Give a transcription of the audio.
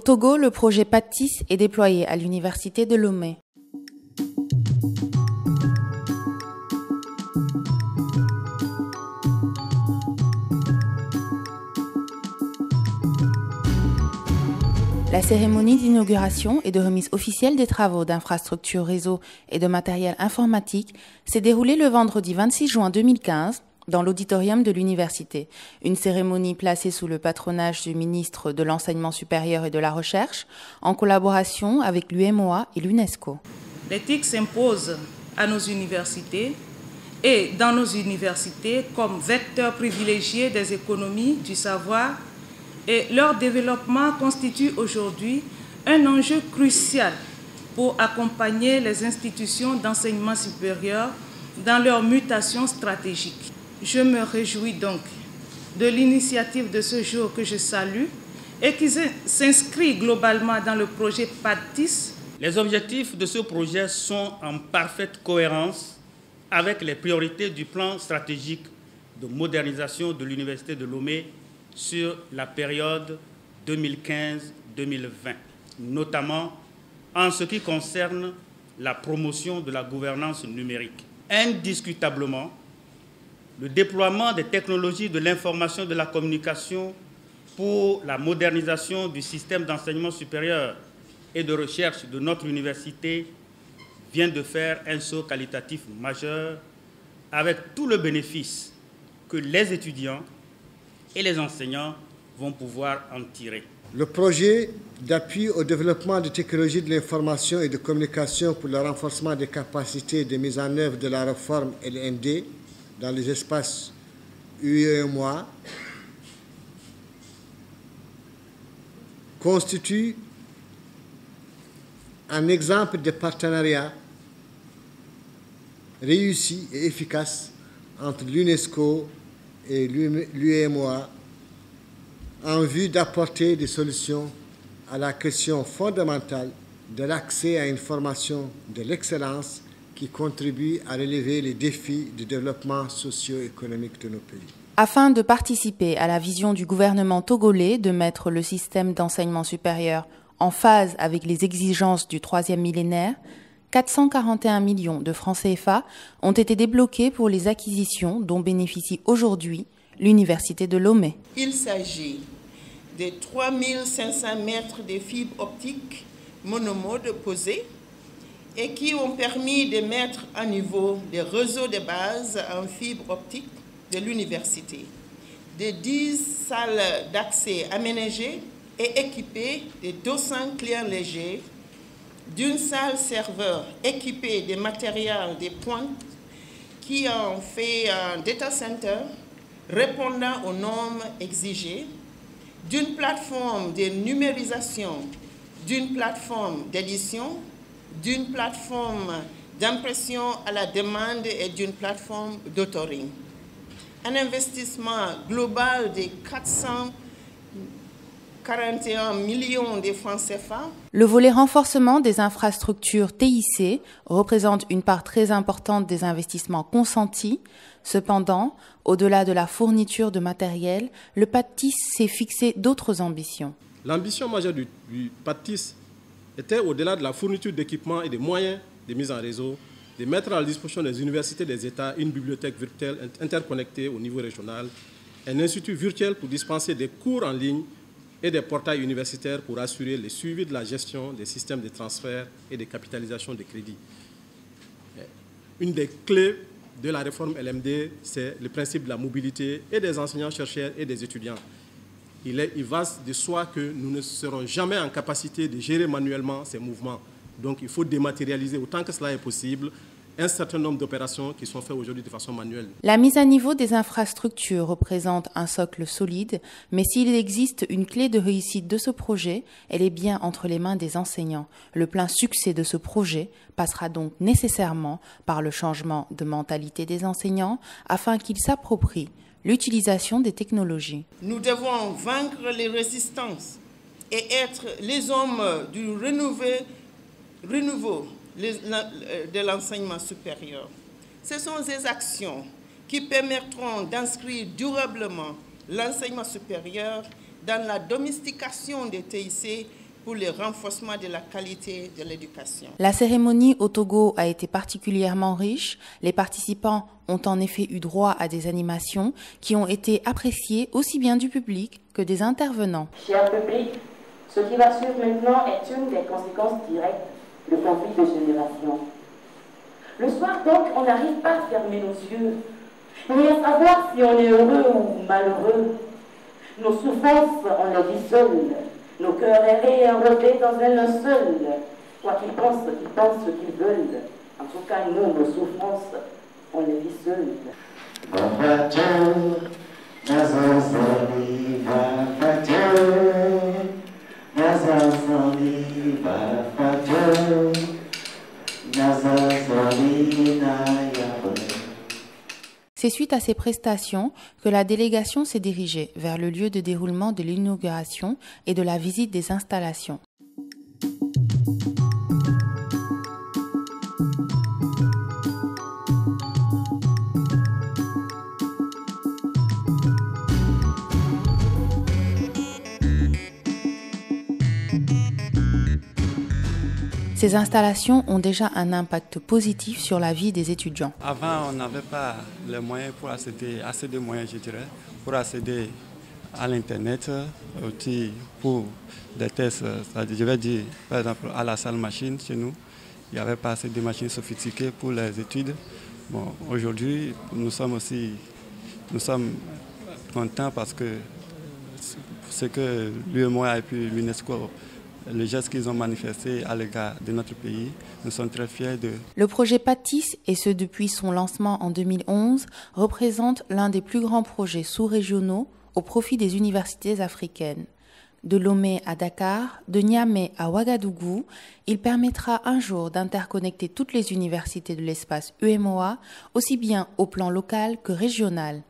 Au Togo, le projet PATIS est déployé à l'université de Lomé. La cérémonie d'inauguration et de remise officielle des travaux d'infrastructures réseau et de matériel informatique s'est déroulée le vendredi 26 juin 2015 dans l'auditorium de l'université. Une cérémonie placée sous le patronage du ministre de l'Enseignement supérieur et de la Recherche en collaboration avec l'UEMOA et l'UNESCO. L'éthique s'impose à nos universités et dans nos universités comme vecteur privilégié des économies du savoir. Et leur développement constitue aujourd'hui un enjeu crucial pour accompagner les institutions d'enseignement supérieur dans leur mutation stratégique. Je me réjouis donc de l'initiative de ce jour que je salue et qui s'inscrit globalement dans le projet PATIS. Les objectifs de ce projet sont en parfaite cohérence avec les priorités du plan stratégique de modernisation de l'Université de Lomé sur la période 2015-2020, notamment en ce qui concerne la promotion de la gouvernance numérique. Indiscutablement, le déploiement des technologies de l'information et de la communication pour la modernisation du système d'enseignement supérieur et de recherche de notre université vient de faire un saut qualitatif majeur avec tout le bénéfice que les étudiants et les enseignants vont pouvoir en tirer. Le projet d'appui au développement des technologies de l'information et de communication pour le renforcement des capacités de mise en œuvre de la réforme LMD dans les espaces UEMOA constitue un exemple de partenariat réussi et efficace entre l'UNESCO et l'UEMOA en vue d'apporter des solutions à la question fondamentale de l'accès à une formation de l'excellence qui contribue à relever les défis du développement socio-économique de nos pays. Afin de participer à la vision du gouvernement togolais de mettre le système d'enseignement supérieur en phase avec les exigences du troisième millénaire, 441 millions de francs CFA ont été débloqués pour les acquisitions dont bénéficie aujourd'hui l'Université de Lomé. Il s'agit de 3500 mètres de fibres optiques monomodes posées et qui ont permis de mettre à niveau des réseaux de base en fibre optique de l'université, de 10 salles d'accès aménagées et équipées de 200 clients légers, d'une salle serveur équipée de matériel de pointe qui en fait un data center répondant aux normes exigées, d'une plateforme de numérisation, d'une plateforme d'édition, d'une plateforme d'impression à la demande et d'une plateforme d'autoring. Un investissement global de 441 millions de francs CFA. Le volet renforcement des infrastructures TIC représente une part très importante des investissements consentis. Cependant, au-delà de la fourniture de matériel, le PATIS s'est fixé d'autres ambitions. L'ambition majeure du PATIS était, au-delà de la fourniture d'équipements et de moyens de mise en réseau, de mettre à la disposition des universités des États une bibliothèque virtuelle interconnectée au niveau régional, un institut virtuel pour dispenser des cours en ligne et des portails universitaires pour assurer le suivi de la gestion des systèmes de transfert et de capitalisation de crédit. Une des clés de la réforme LMD, c'est le principe de la mobilité et des enseignants-chercheurs et des étudiants. Il va de soi que nous ne serons jamais en capacité de gérer manuellement ces mouvements. Donc il faut dématérialiser autant que cela est possible un certain nombre d'opérations qui sont faites aujourd'hui de façon manuelle. La mise à niveau des infrastructures représente un socle solide, mais s'il existe une clé de réussite de ce projet, elle est bien entre les mains des enseignants. Le plein succès de ce projet passera donc nécessairement par le changement de mentalité des enseignants afin qu'ils s'approprient l'utilisation des technologies. Nous devons vaincre les résistances et être les hommes du renouveau de l'enseignement supérieur. Ce sont ces actions qui permettront d'inscrire durablement l'enseignement supérieur dans la domestication des TIC pour le renforcement de la qualité de l'éducation. La cérémonie au Togo a été particulièrement riche. Les participants ont en effet eu droit à des animations qui ont été appréciées aussi bien du public que des intervenants. Cher public, ce qui va suivre maintenant est une des conséquences directes du conflit de génération. Le soir donc, on n'arrive pas à fermer nos yeux, ni à savoir si on est heureux ou malheureux. Nos souffrances, on les vit seuls. Nos cœurs errés et enrobés dans un linceul. Quoi qu'ils pensent ce qu'ils veulent. En tout cas, nous, nos souffrances, on les vit seuls. C'est suite à ces prestations que la délégation s'est dirigée vers le lieu de déroulement de l'inauguration et de la visite des installations. Ces installations ont déjà un impact positif sur la vie des étudiants. Avant, on n'avait pas les moyens pour accéder, assez de moyens, je dirais, pour accéder à l'Internet, aussi pour des tests, je vais dire, par exemple, à la salle machine chez nous, il n'y avait pas assez de machines sophistiquées pour les études. Bon, aujourd'hui, nous sommes contents parce que ce que l'UEMOA et puis l'UNESCO, le geste qu'ils ont manifesté à l'égard de notre pays, nous sommes très fiers de. Le projet PATIS, et ce depuis son lancement en 2011, représente l'un des plus grands projets sous-régionaux au profit des universités africaines. De Lomé à Dakar, de Niamey à Ouagadougou, il permettra un jour d'interconnecter toutes les universités de l'espace UEMOA, aussi bien au plan local que régional.